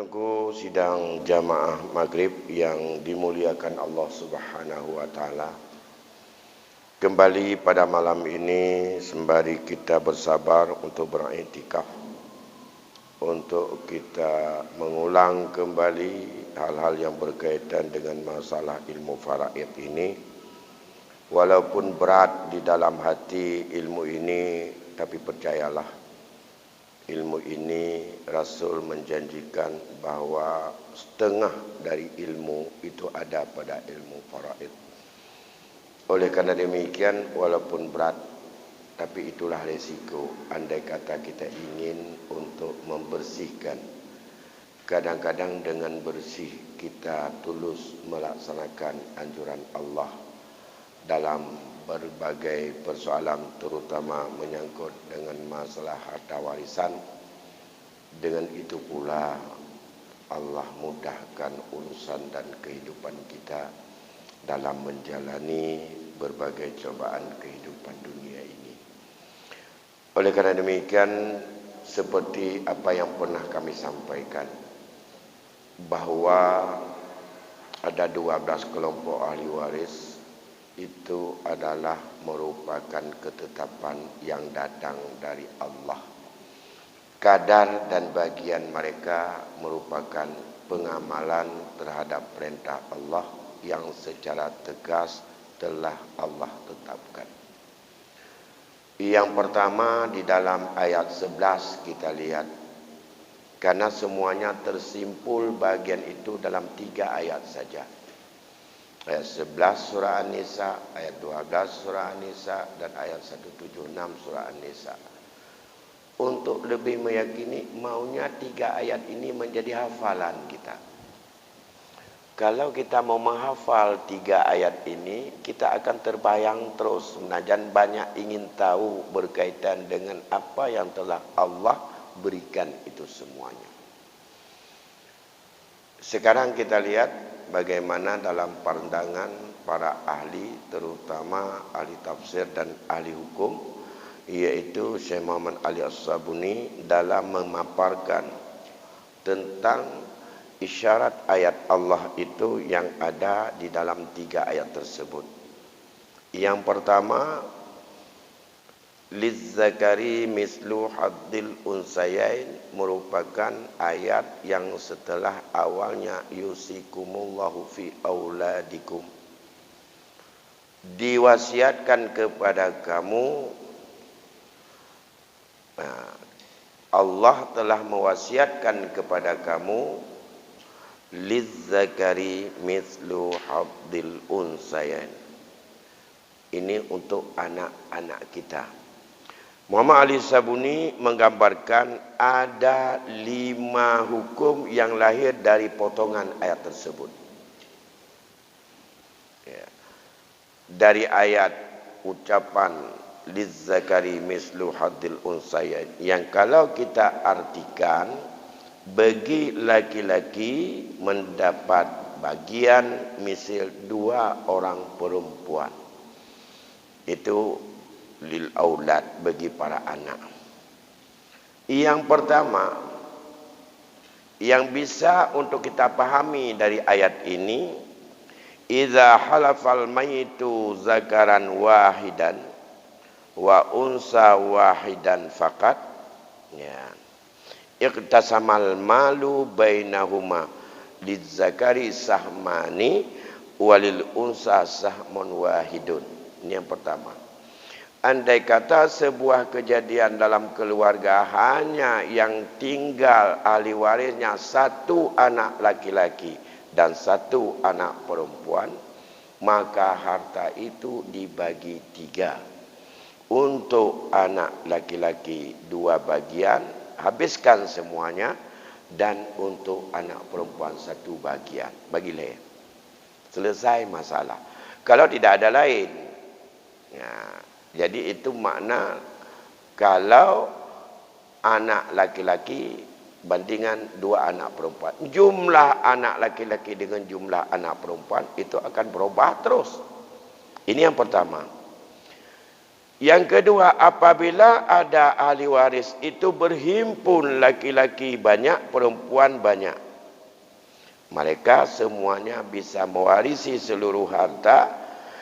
Penunggu sidang jamaah maghrib yang dimuliakan Allah Subhanahu wa taala. Kembali pada malam ini sembari kita bersabar untuk beriktikaf, untuk kita mengulang kembali hal-hal yang berkaitan dengan masalah ilmu faraid ini. Walaupun berat di dalam hati ilmu ini, tapi percayalah, ilmu ini Rasul menjanjikan bahawa setengah dari ilmu itu ada pada ilmu faraid. Oleh kerana demikian, walaupun berat, tapi itulah resiko. Andai kata kita ingin untuk membersihkan, kadang-kadang dengan bersih kita tulus melaksanakan anjuran Allah dalam berbagai persoalan, terutama menyangkut dengan masalah harta warisan. Dengan itu pula Allah mudahkan urusan dan kehidupan kita dalam menjalani berbagai cobaan kehidupan dunia ini. Oleh kerana demikian, seperti apa yang pernah kami sampaikan, bahawa ada 12 kelompok ahli waris. Itu adalah merupakan ketetapan yang datang dari Allah. Kadar dan bagian mereka merupakan pengamalan terhadap perintah Allah yang secara tegas telah Allah tetapkan. Yang pertama di dalam ayat 11 kita lihat, karena semuanya tersimpul bagian itu dalam 3 ayat saja. Ayat 11 surah An-Nisa, ayat 12 surah An-Nisa, dan ayat 176 surah An-Nisa. Untuk lebih meyakini, maunya 3 ayat ini menjadi hafalan kita. Kalau kita mau menghafal 3 ayat ini, kita akan terbayang terus. Menajan banyak ingin tahu berkaitan dengan apa yang telah Allah berikan itu semuanya. Sekarang kita lihat bagaimana dalam pandangan para ahli, terutama ahli tafsir dan ahli hukum, yaitu Syekh Muhammad Ali As-Sabuni dalam memaparkan tentang isyarat ayat Allah itu yang ada di dalam 3 ayat tersebut. Yang pertama, lizzakari mislu haddil unsayain, merupakan ayat yang setelah awalnya yusikumullahu fi auladikum, diwasiatkan kepada kamu, Allah telah mewasiatkan kepada kamu, lizzakari mislu haddil unsayain. Ini untuk anak-anak kita. Muhammad Ali Sabuni menggambarkan ada 5 hukum yang lahir dari potongan ayat tersebut. Ya. Dari ayat ucapan lizzakari mislu haddil unsayain, yang kalau kita artikan, bagi laki-laki mendapat bagian misal 2 orang perempuan. Itu lil aulad, bagi para anak. Yang pertama yang bisa untuk kita pahami dari ayat ini, idza halafal mayitu zakaran wahidan wa unsa wahidan faqat, ya, iqtasamal malu bainahuma lizzakari sahmani walil unsa sahmun wahidun. Ini yang pertama. Andai kata sebuah kejadian dalam keluarga hanya yang tinggal ahli warisnya 1 anak laki-laki dan 1 anak perempuan, maka harta itu dibagi 3. Untuk anak laki-laki 2 bagian, habiskan semuanya, dan untuk anak perempuan 1 bagian, bagilah. Selesai masalah. Kalau tidak ada lain, ya, jadi itu makna kalau anak laki-laki bandingan 2 anak perempuan, jumlah anak laki-laki dengan jumlah anak perempuan itu akan berubah terus. Ini yang pertama. Yang kedua, apabila ada ahli waris itu berhimpun, laki-laki banyak, perempuan banyak, Mereka semuanya bisa mewarisi seluruh harta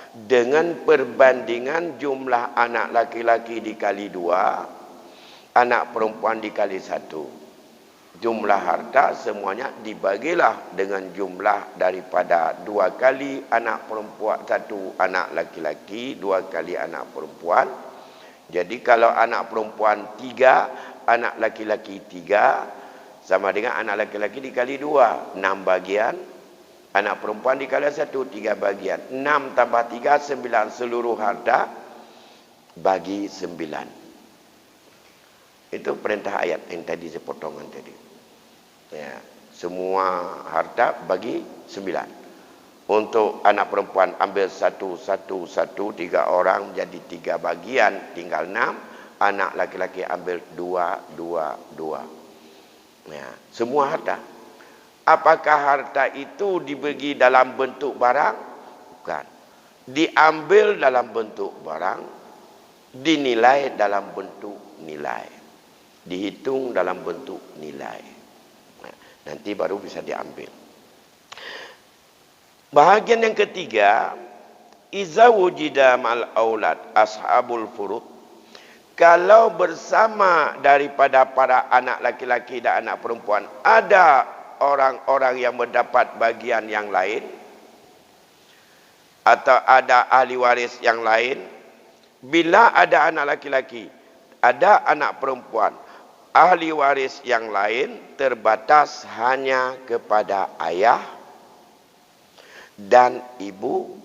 dengan perbandingan jumlah anak laki-laki dikali 2, anak perempuan dikali 1. Jumlah harta semuanya dibagilah dengan jumlah daripada 2 kali anak perempuan, 1 anak laki-laki, 2 kali anak perempuan. Jadi kalau anak perempuan 3, anak laki-laki 3, sama dengan anak laki-laki dikali 2, 6 bagian. Anak perempuan dikali 1, 3 bagian. 6 tambah 3, 9. Seluruh harta bagi 9. Itu perintah ayat yang tadi saya potongan tadi. Ya, semua harta bagi 9. Untuk anak perempuan ambil 1, 1, 1, 3 orang jadi 3 bagian, tinggal 6. Anak laki-laki ambil 2, 2, 2. Ya, semua harta. Apakah harta itu dibagi dalam bentuk barang? Bukan. Diambil dalam bentuk barang, dinilai dalam bentuk nilai, dihitung dalam bentuk nilai. Nanti baru bisa diambil. Bahagian yang ketiga, iza wujida mal aulad ashabul furud. Kalau bersama daripada para anak laki-laki dan anak perempuan ada orang-orang yang mendapat bagian yang lain, atau ada ahli waris yang lain, bila ada anak laki-laki, ada anak perempuan, ahli waris yang lain terbatas hanya kepada ayah dan ibu,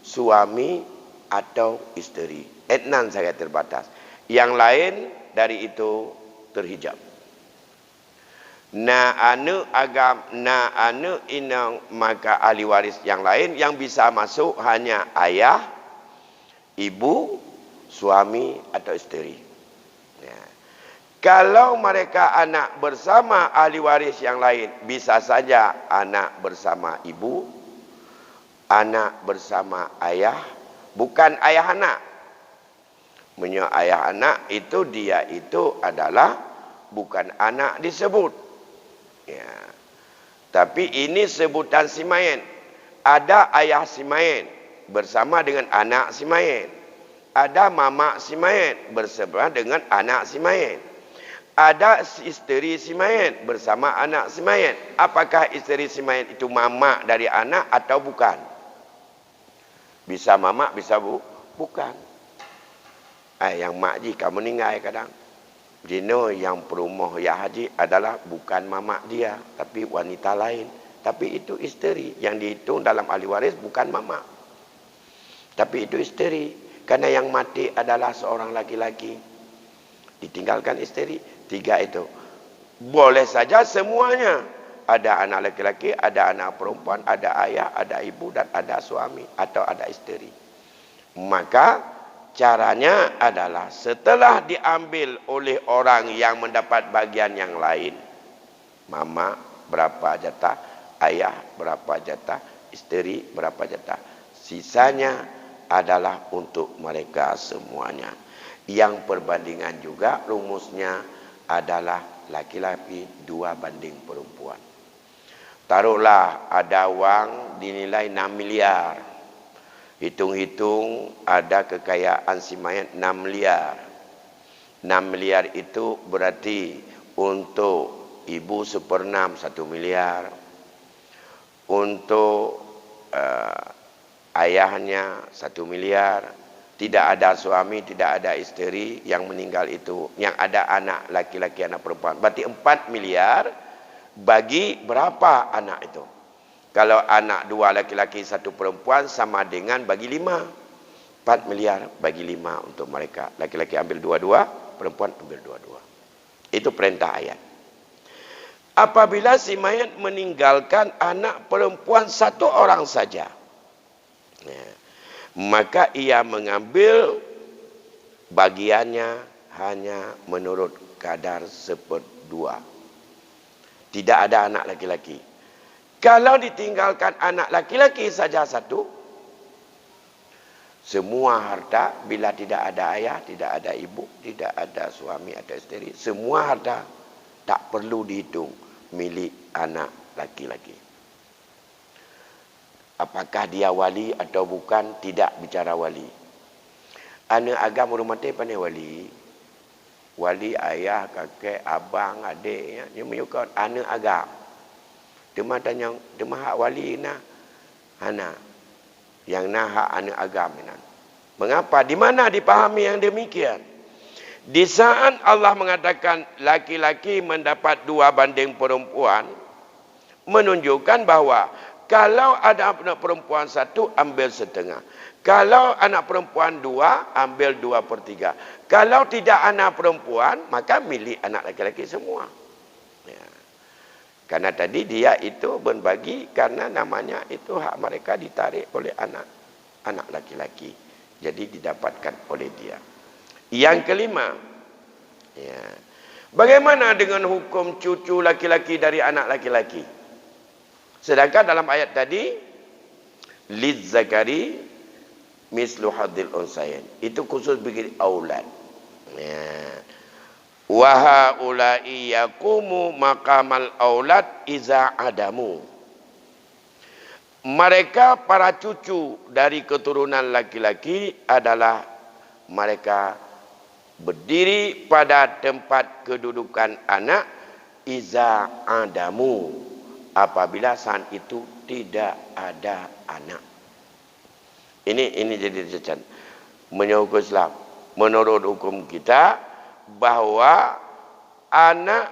suami atau isteri. Etnan saja terbatas. Yang lain dari itu terhijab. Na anu inang, maka ahli waris yang lain yang bisa masuk hanya ayah, ibu, suami atau isteri. Ya. Kalau mereka anak bersama ahli waris yang lain, bisa saja anak bersama ibu, anak bersama ayah, bukan ayah anak. Menyo ayah anak itu dia itu adalah bukan anak disebut. Ya. Tapi ini sebutan si mayit. Ada ayah si mayit bersama dengan anak si mayit. Ada mama si mayit bersama dengan anak si mayit. Ada isteri si mayit bersama anak si mayit. Apakah isteri si mayit itu mama dari anak atau bukan? Bisa mama, bisa bukan. Yang mak ji kamu meninggal kadang. Dino yang perumah ya haji adalah bukan mama dia, tapi wanita lain. Tapi itu isteri. Yang dihitung dalam ahli waris bukan mama. Tapi itu isteri. Karena yang mati adalah seorang laki-laki. Ditinggalkan isteri. 3 itu. Boleh saja semuanya. Ada anak laki-laki, ada anak perempuan, ada ayah, ada ibu, dan ada suami. Atau ada isteri. Maka caranya adalah setelah diambil oleh orang yang mendapat bagian yang lain. Mama berapa jatah, ayah berapa jatah, isteri berapa jatah. Sisanya adalah untuk mereka semuanya. Yang perbandingan juga rumusnya adalah laki-laki 2 banding perempuan. Taruhlah ada wang dinilai 6 miliar. Hitung-hitung ada kekayaan si mayat 6 miliar. 6 miliar itu berarti untuk ibu 1/6 1 miliar. Untuk ayahnya 1 miliar. Tidak ada suami, tidak ada isteri yang meninggal itu. Yang ada anak laki-laki, anak perempuan. Berarti 4 miliar bagi berapa anak itu? Kalau anak 2 laki-laki 1 perempuan sama dengan bagi 5. 4 miliar bagi 5 untuk mereka. Laki-laki ambil 2-2, perempuan ambil 2-2. Itu perintah ayat. Apabila si mayat meninggalkan anak perempuan 1 orang saja, ya, maka ia mengambil bagiannya hanya menurut kadar 1/2. Tidak ada anak laki-laki. Kalau ditinggalkan anak laki-laki saja 1, semua harta bila tidak ada ayah, tidak ada ibu, tidak ada suami atau isteri, semua harta tak perlu dihitung milik anak laki-laki. Apakah dia wali atau bukan, tidak bicara wali. Anak agam orang mati pandai wali. Wali ayah, kakek, abang, adik. Ya. Dia menyukai anak agam. Dia tanya, dia hak wali na. Hana. Yang na hak anak agam. Mengapa? Di mana dipahami yang demikian? Di saat Allah mengatakan laki-laki mendapat 2 banding perempuan, menunjukkan bahawa kalau ada anak perempuan 1, ambil setengah. Kalau anak perempuan 2, ambil 2/3. Kalau tidak anak perempuan, maka milik anak laki-laki semua. Ya. Karena tadi dia itu berbagi karena namanya itu hak mereka ditarik oleh anak laki-laki. Jadi didapatkan oleh dia. Yang kelima, ya, bagaimana dengan hukum cucu laki-laki dari anak laki-laki? Sedangkan dalam ayat tadi, lizzakari mislu hadil unsayain. Itu khusus bagi aulad. Ya. Wa haula'i yaqumu maqamal aulad iza adamu. Mereka para cucu dari keturunan laki-laki adalah mereka berdiri pada tempat kedudukan anak iza adamu, apabila saat itu tidak ada anak. Ini jadi cacat. Menurut Islam, menurut hukum kita, bahawa anak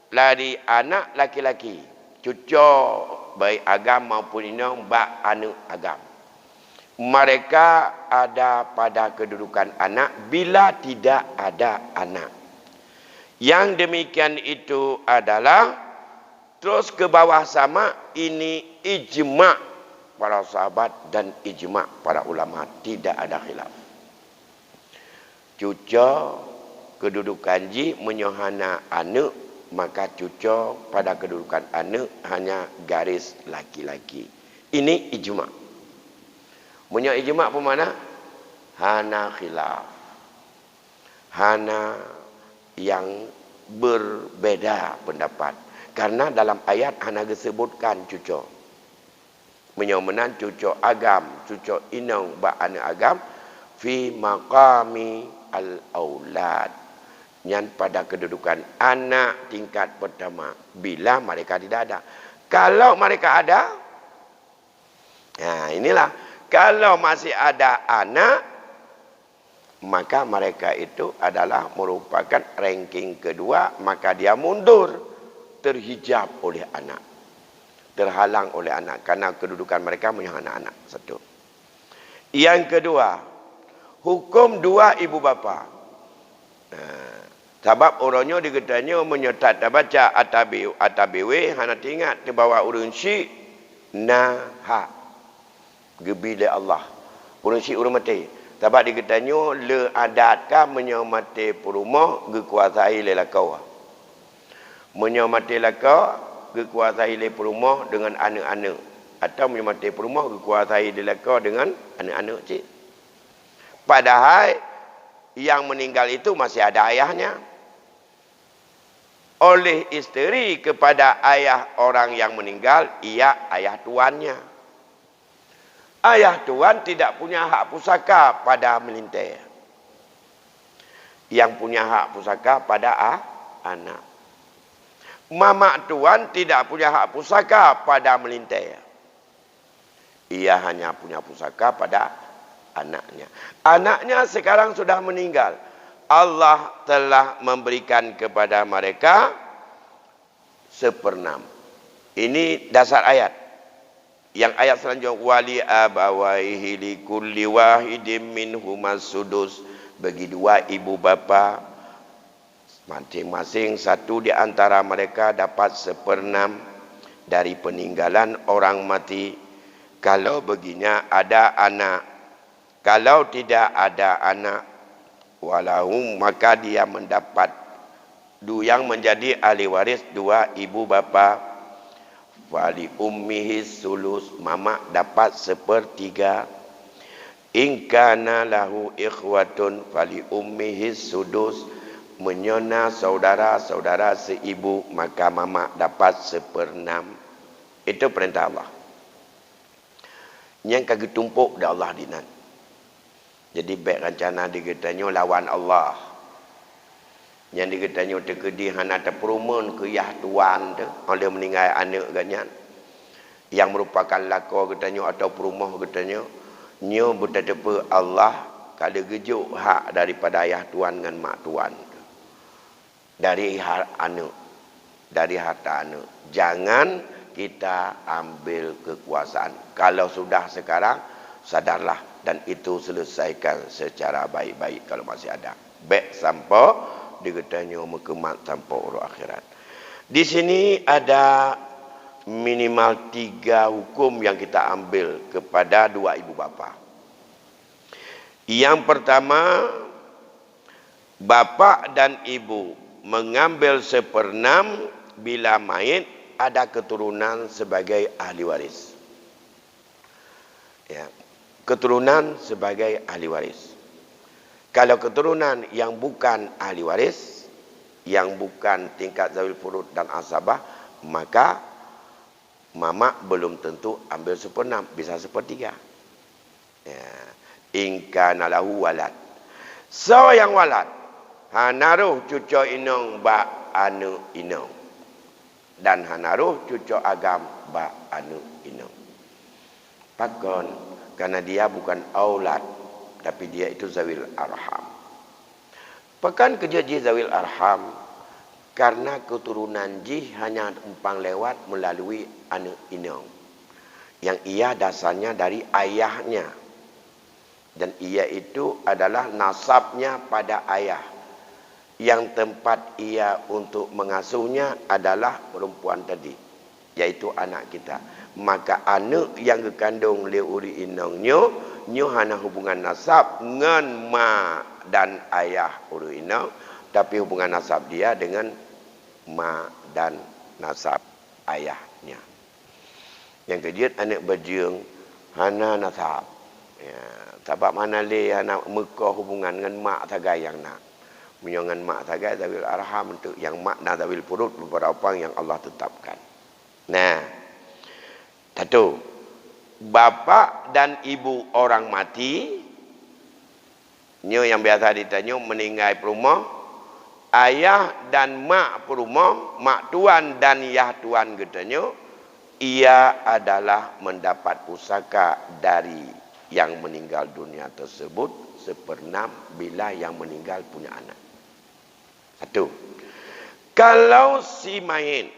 dari anak laki-laki, cucu baik agam maupun inang bak anak agam, mereka ada pada kedudukan anak bila tidak ada anak. Yang demikian itu adalah terus ke bawah sama, ini ijma' para sahabat dan ijma' para ulama, tidak ada khilaf. Cucu kedudukan ji menyohana anak, maka cucu pada kedudukan anak hanya garis laki-laki. Ini ijma'. Punya ijma' apa mana? Hana khilaf. Hana yang berbeda pendapat. Karena dalam ayat hana disebutkan cucu. Menyomenan cucu agam, cucu inang ba anak agam fi maqami al-aulad. Yang pada kedudukan anak tingkat pertama bila mereka tidak ada. Kalau mereka ada, nah inilah, kalau masih ada anak, maka mereka itu adalah merupakan ranking kedua, maka dia mundur, terhijab oleh anak, terhalang oleh anak, karena kedudukan mereka punya anak-anak. Satu. Yang kedua, hukum 2 ibu bapa. Sebab orangnya dikatanya menyertat baca atabiwe hana tingat terbawa urun si naha gebile Allah urun si urun mati. Sebab dikatanya le adatkah menyamati perumah gekuasai lelakau. Menyamati lakau gekuasai le perumah dengan anak-anak, atau menyamati perumah gekuasai lelakau dengan anak-anak cik. Padahal yang meninggal itu masih ada ayahnya. Oleh isteri kepada ayah orang yang meninggal, ia ayah tuannya. Ayah tuan tidak punya hak pusaka pada melintai. Yang punya hak pusaka pada anak. Mama tuan tidak punya hak pusaka pada melintai. Ia hanya punya pusaka pada anaknya. Anaknya sekarang sudah meninggal. Allah telah memberikan kepada mereka 1/6. Ini dasar ayat. Yang ayat selanjutnya, wali abawaihi likulli wahidin minhumas sudus, bagi 2 ibu bapa masing-masing satu di antara mereka dapat 1/6 dari peninggalan orang mati. Kalau baginya ada anak, kalau tidak ada anak, walahum, maka dia mendapat yang menjadi ahli waris 2 ibu bapa. Wali ummihi sulus, mama dapat 1/3. In kana lahu ikhwatun fali ummihi sudus, menyona saudara-saudara seibu, maka mama dapat 1/6. Itu perintah Allah. Yang kagak tumpuk dah Allah dinan. Jadi baik rencana digetanyo lawan Allah. Yang digetanyo tekedi hana terperumun ke yah tuan tu. Oleh meninggal anak ganyan. Yang merupakan lako getanyo atau perumah getanyo. Nyo bertetepa Allah kada gejuk hak daripada ayah tuan dengan mak tuan. Dari anak. Dari harta anak. Jangan kita ambil kekuasaan. Kalau sudah sekarang, sadarlah. Dan itu selesaikan secara baik-baik kalau masih ada. Baik sampai digetanya mekemat sampai urut akhirat. Di sini ada minimal 3 hukum yang kita ambil kepada 2 ibu bapa. Yang pertama, bapa dan ibu mengambil 1/6 bila mayit ada keturunan sebagai ahli waris. Ya, keturunan sebagai ahli waris. Kalau keturunan yang bukan ahli waris, yang bukan tingkat zawil furud dan asabah, maka mamak belum tentu ambil 1/6, bisa 1/3. Ya, in kana lahu walad. So yang walad, hanaruh cucu inong ba anu inong. Dan hanaruh cucu agam ba anu inong. Pakon, karena dia bukan aulad, tapi dia itu zawil arham. Pekan kerja ji zawil arham, karena keturunan ji hanya umpang lewat melalui anu inong. Yang ia dasarnya dari ayahnya. Dan ia itu adalah nasabnya pada ayah. Yang tempat ia untuk mengasuhnya adalah perempuan tadi, yaitu anak kita. Maka anak yang kekandung le uri inong nyo hana hubungan nasab dengan ma dan ayah uri inong, tapi hubungan nasab dia dengan ma dan nasab ayahnya. Yang kejut anak berjung hana nasab. Ya, sebab mana le anak Mekah hubungan dengan mak tagai yang nak. Menyongan mak tagai zawil arham untuk yang mak dan zawil furud beberapa yang Allah tetapkan. Nah, satu, bapa dan ibu orang mati, nyo yang biasa ditanya meninggal perumah, ayah dan mak perumah, mak tuan dan yah tuan getanyo, ia adalah mendapat pusaka dari yang meninggal dunia tersebut 1/6 bila yang meninggal punya anak. Satu, kalau si mayit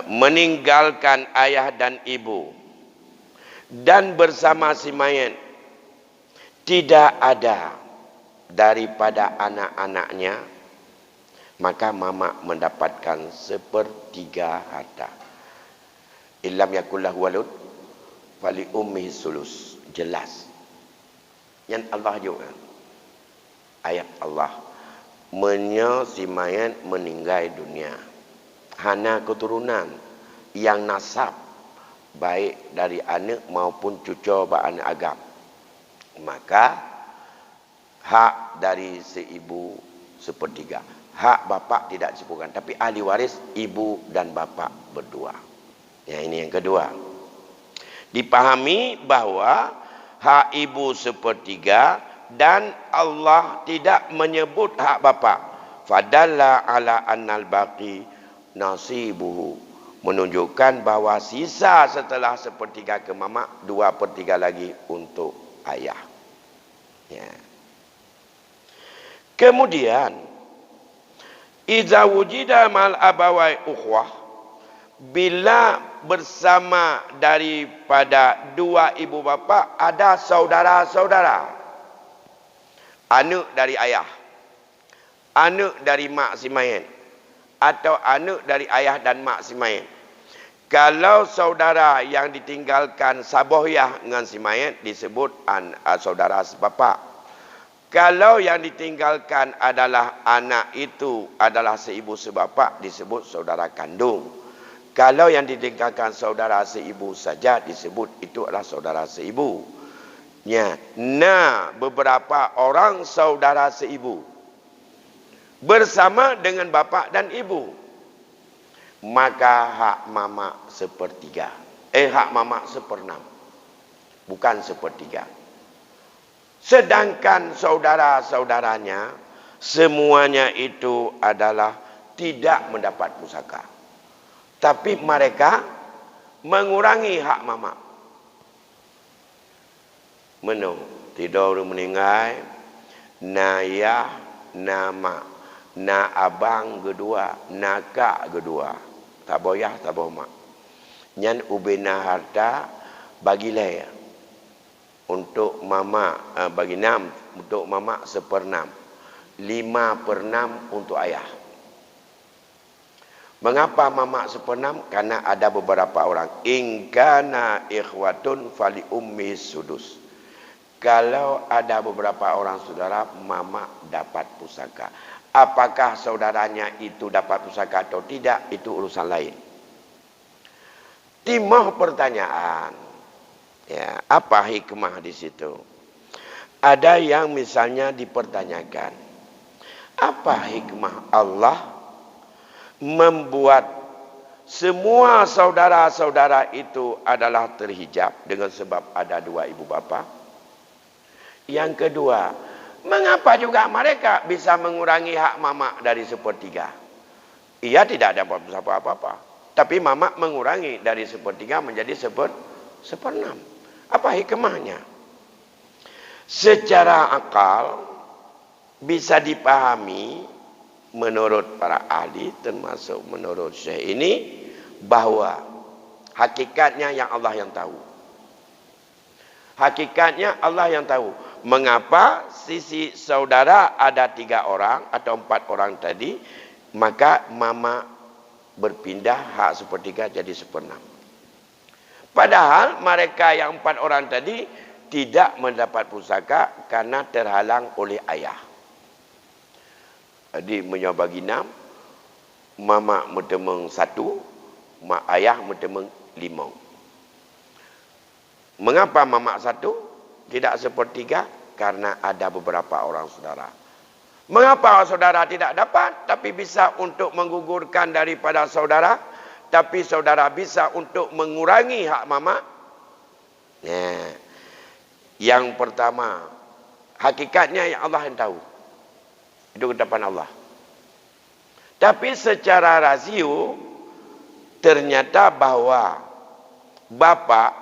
meninggalkan ayah dan ibu dan bersama si mayit tidak ada daripada anak-anaknya, maka mama mendapatkan 1/3 harta. Illam yakullahu walud fali ummihi sulus. Jelas. Yang Allah juga. Ayat Allah. Si mayat meninggal dunia. Hana keturunan yang nasab. Baik dari anak maupun cucu anak agam. Maka hak dari seibu 1/3. Hak bapa tidak disebutkan. Tapi ahli waris ibu dan bapa berdua. Ya, ini yang kedua. Dipahami bahawa hak ibu 1/3 dan Allah tidak menyebut hak bapa. Fadalla ala annal baqi nasibuhu. Menunjukkan bahawa sisa setelah 1/3 ke mama, 2/3 lagi untuk ayah. Ya. Kemudian, iza wujida mal abawai ukhwah, bila bersama daripada 2 ibu bapa ada saudara-saudara, anak dari ayah, anak dari mak si mayit, atau anak dari ayah dan mak si mayit. Kalau saudara yang ditinggalkan sabohyah dengan si mayit disebut saudara sebapa. Kalau yang ditinggalkan adalah anak itu adalah seibu sebapa disebut saudara kandung. Kalau yang ditinggalkan saudara seibu saja disebut itu adalah saudara seibu. Ya, nah beberapa orang saudara seibu bersama dengan bapa dan ibu, maka hak mama 1/3. hak mamak 1/6. Bukan 1/3. Sedangkan saudara-saudaranya semuanya itu adalah tidak mendapat pusaka. Tapi mereka mengurangi hak mamak. Menu tidur meninggal, na ayah, na mak, na abang kedua, na kak kedua. Tak boyah, tak bomak. Nyan ubina harta bagilah untuk mama bagi 6 untuk mama 1/6. 5/6 untuk ayah. Mengapa mama 1/6? Karena ada beberapa orang. In kana ikhwatun fali ummi sudus. Kalau ada beberapa orang saudara, mama dapat pusaka. Apakah saudaranya itu dapat pusaka atau tidak, itu urusan lain. Timah pertanyaan. Ya, apa hikmah di situ? Ada yang misalnya dipertanyakan, apa hikmah Allah membuat semua saudara-saudara itu adalah terhijab dengan sebab ada 2 ibu bapa? Yang kedua, mengapa juga mereka bisa mengurangi hak mamak dari 1/3? Ia tidak ada apa-apa. Tapi mamak mengurangi dari 1/3 menjadi 1/6. Apa hikmahnya? Secara akal bisa dipahami menurut para ahli, termasuk menurut Syekh ini, bahwa hakikatnya yang Allah yang tahu. Hakikatnya Allah yang tahu. Mengapa sisi saudara ada 3 orang atau 4 orang tadi, maka mama berpindah hak 1/3 jadi 1/6. Padahal mereka yang 4 orang tadi tidak mendapat pusaka karena terhalang oleh ayah. Jadi menyabagi 6, mama mentemeng 1, mak ayah mentemeng 5. Mengapa mama 1 tidak 1/3? Karena ada beberapa orang saudara. Mengapa saudara tidak dapat tapi bisa untuk menggugurkan daripada saudara, tapi saudara bisa untuk mengurangi hak mama? Nah, yang pertama, hakikatnya yang Allah yang tahu. Itu ketetapan Allah. Tapi secara rasio ternyata bahwa bapa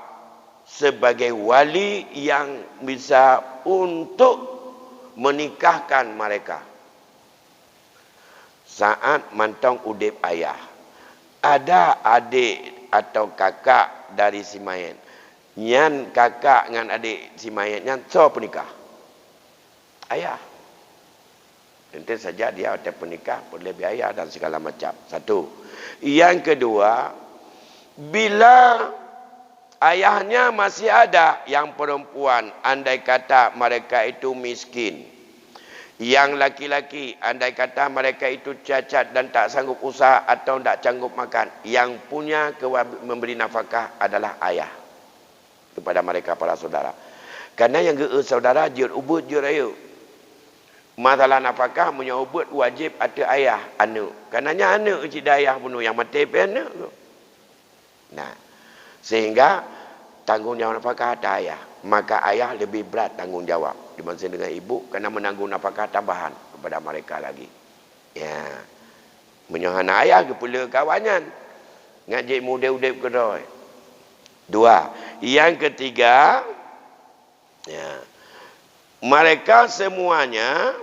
sebagai wali yang bisa untuk menikahkan mereka. Saat mantong udip ayah, ada adik atau kakak dari si mayat. Nyan kakak dengan adik si mayat nyan so penikah. Ayah. Nanti saja dia ada penikah, boleh biaya dan segala macam. Satu. Yang kedua, bila ayahnya masih ada yang perempuan, andai kata mereka itu miskin. Yang laki-laki, andai kata mereka itu cacat dan tak sanggup usaha atau tak sanggup makan. Yang punya memberi nafkah adalah ayah kepada mereka para saudara. Karena yang saudara jur ubud jur ayu. Masalah nafkah punya ubud wajib ada ayah anu. Karenanya anu uji ayah bunuh yang mati anu. Nah, sehingga tanggungjawab nafkah ada ayah. Maka ayah lebih berat tanggungjawab dibanding dengan ibu karena menanggung nafkah tambahan kepada mereka lagi. Ya. Menyohan ayah ke pula kawannya. Ngajik muda-udip kedoi. 2. Yang ketiga, ya. Mereka semuanya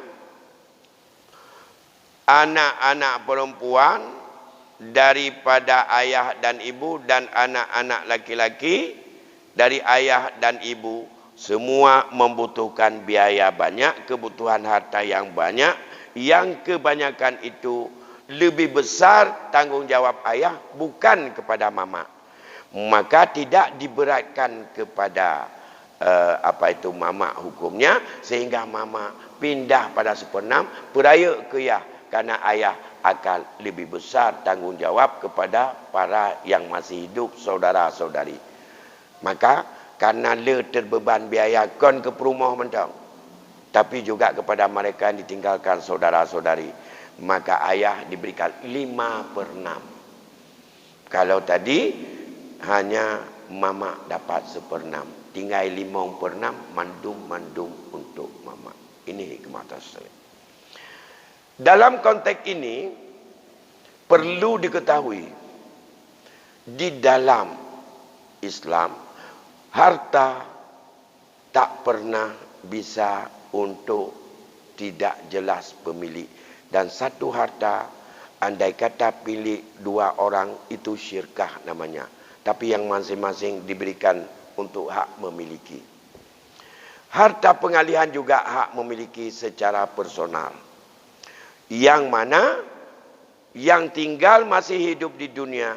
anak-anak perempuan daripada ayah dan ibu dan anak-anak laki-laki dari ayah dan ibu semua membutuhkan biaya banyak, kebutuhan harta yang banyak, yang kebanyakan itu lebih besar tanggungjawab ayah bukan kepada mama. Maka tidak diberatkan kepada mama hukumnya, sehingga mama pindah pada 1/6 peraya ke ayah, karena ayah akan lebih besar tanggungjawab kepada para yang masih hidup saudara-saudari. Maka karena le terbeban biaya kon ke perumah mentang, tapi juga kepada mereka yang ditinggalkan saudara-saudari, maka ayah diberikan 5/6. Kalau tadi hanya mama dapat 1/6. Tinggal 5/6, mandum untuk mama. Ini hikmah tasrif. Dalam konteks ini, perlu diketahui, di dalam Islam, harta tak pernah bisa untuk tidak jelas pemilik. Dan satu harta, andai kata pilih 2 orang, itu syirkah namanya. Tapi yang masing-masing diberikan untuk hak memiliki. Harta pengalihan juga hak memiliki secara personal. Yang mana yang tinggal masih hidup di dunia,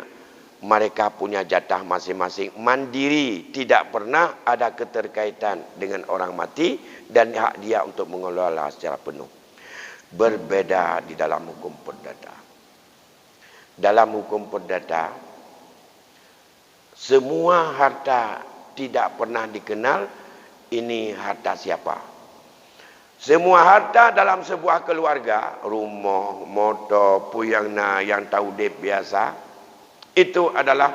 mereka punya jatah masing-masing, mandiri, tidak pernah ada keterkaitan dengan orang mati dan hak dia untuk mengelola secara penuh. Berbeda di dalam hukum perdata. Dalam hukum perdata, semua harta tidak pernah dikenal ini harta siapa. Semua harta dalam sebuah keluarga, rumah, motor, puyangna yang tahu dep biasa, itu adalah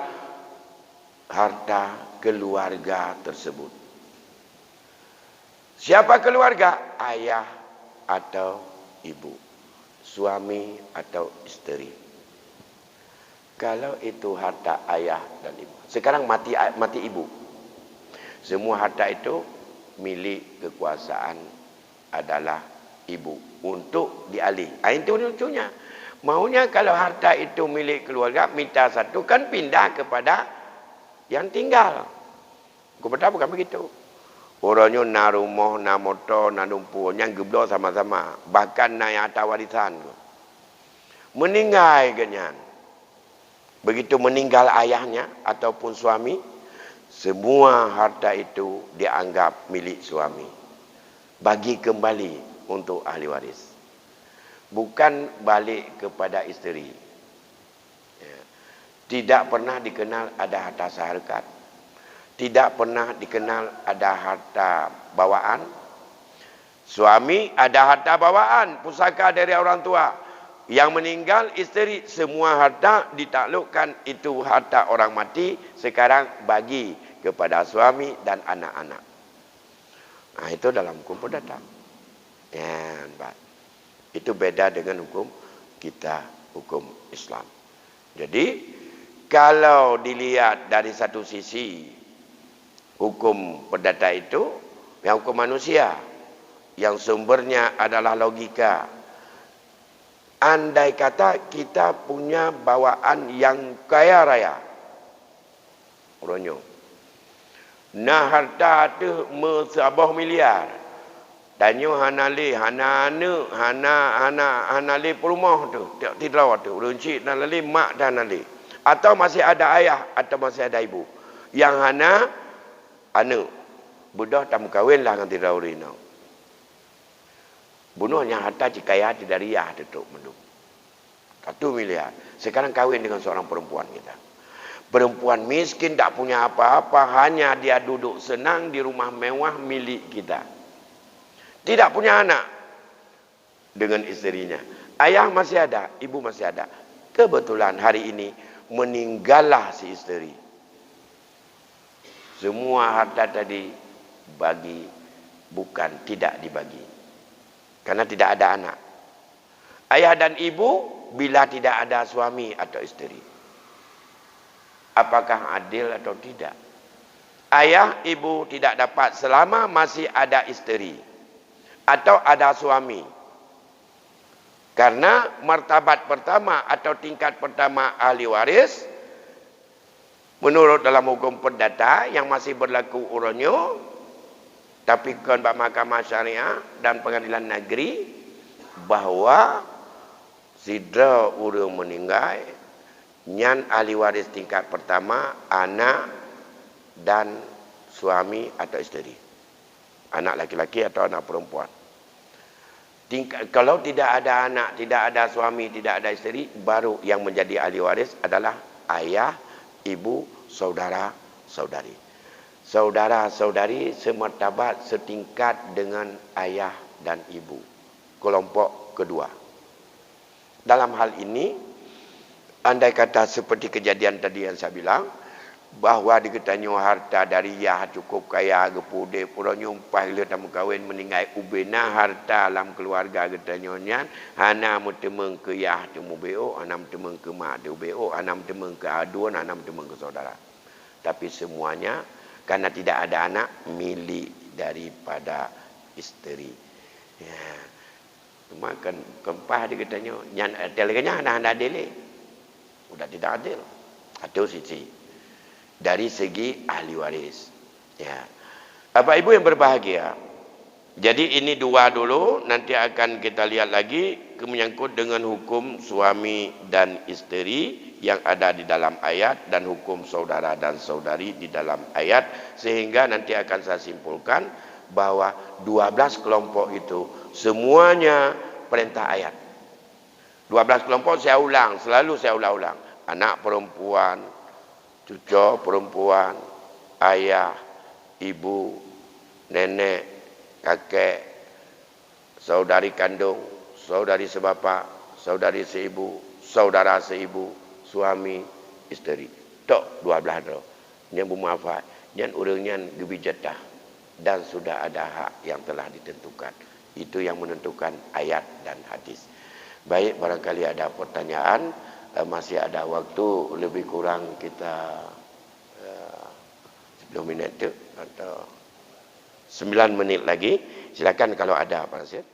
harta keluarga tersebut. Siapa keluarga? Ayah atau ibu, suami atau isteri. Kalau itu harta ayah dan ibu. Sekarang mati ibu. Semua harta itu milik kekuasaan adalah ibu untuk dialih. Itu lucunya. Maunya kalau harta itu milik keluarga, minta satu kan pindah kepada yang tinggal. Kepada bukan begitu. Orangnya na rumah, na motor, na lumpur, yang geblo sama-sama. Bahkan na yang harta warisan. Meninggal kenyan. Begitu meninggal ayahnya ataupun suami, semua harta itu dianggap milik suami. Bagi kembali untuk ahli waris. Bukan balik kepada isteri. Tidak pernah dikenal ada harta seharkat. Tidak pernah dikenal ada harta bawaan. Suami ada harta bawaan, pusaka dari orang tua. Yang meninggal isteri, semua harta ditaklukkan itu harta orang mati, sekarang bagi kepada suami dan anak-anak. Nah, itu dalam hukum perdata. Ya, itu beda dengan hukum kita, hukum Islam. Jadi, kalau dilihat dari satu sisi, hukum perdata itu, yang hukum manusia, yang sumbernya adalah logika. Andai kata kita punya bawaan yang kaya raya. Orangnya. Nah harta tu mesabah miliar. Danyo hanale, hanale perumah tu. Tidak tu. Runcik dan lali, mak dan lali. Atau masih ada ayah, atau masih ada ibu. Yang anu. Budak tamu kahwin lah dengan tidak urinau. Bunuhnya harta cikaya tidak riah tutup mendung. 1 miliar. Sekarang kahwin dengan seorang perempuan kita. Perempuan miskin tak punya apa-apa, hanya dia duduk senang di rumah mewah milik kita. Tidak punya anak dengan isterinya. Ayah masih ada, ibu masih ada. Kebetulan hari ini meninggallah si isteri. Semua harta tadi bagi, bukan tidak dibagi. Karena tidak ada anak. Ayah dan ibu bila tidak ada suami atau isteri. Apakah adil atau tidak? Ayah, ibu tidak dapat selama masih ada isteri. Atau ada suami. Karena martabat pertama atau tingkat pertama ahli waris, menurut dalam hukum perdata yang masih berlaku uronyo, tapi kan mahkamah syariah dan pengadilan negeri, bahwa sidra urang meninggal, nyan ahli waris tingkat pertama, anak dan suami atau isteri. Anak laki-laki atau anak perempuan. Kalau tidak ada anak, tidak ada suami, tidak ada isteri, baru yang menjadi ahli waris adalah ayah, ibu, saudara, saudari. Saudara-saudari semartabat setingkat dengan ayah dan ibu. Kelompok kedua. Dalam hal ini, andai kata seperti kejadian tadi yang saya bilang, bahawa dikatanya harta dari yah cukup kaya gepude pura nyumpah le tamu kawin meninggal ubena harta dalam keluarga katanya nyan hana mutemeng ke yah temu beo anam temeng ke mak de beo anam temeng ke aduan anam temeng ke saudara, tapi semuanya karena tidak ada anak milik daripada isteri ya. Cuma kan kempah dia katanya nyan telekanya anak-anak dele sudah tidak adil atau sisi dari segi ahli waris ya. Bapak Ibu yang berbahagia, jadi ini dua dulu, nanti akan kita lihat lagi menyangkut dengan hukum suami dan isteri yang ada di dalam ayat dan hukum saudara dan saudari di dalam ayat, sehingga nanti akan saya simpulkan bahwa 12 kelompok itu semuanya perintah ayat. 12 kelompok saya ulang, selalu saya ulang-ulang. Anak perempuan, cucu perempuan, ayah, ibu, nenek, kakek, saudari kandung, saudari sebapa, saudari seibu, saudara seibu, suami, isteri. Tok 12 tu. Yang bermanfaat. Yang orangnya gebijatah. Dan sudah ada hak yang telah ditentukan. Itu yang menentukan ayat dan hadis. Baik, barangkali ada pertanyaan. Masih ada waktu lebih kurang kita 10 minit tu atau 9 menit lagi. Silakan kalau ada Pak Nasir.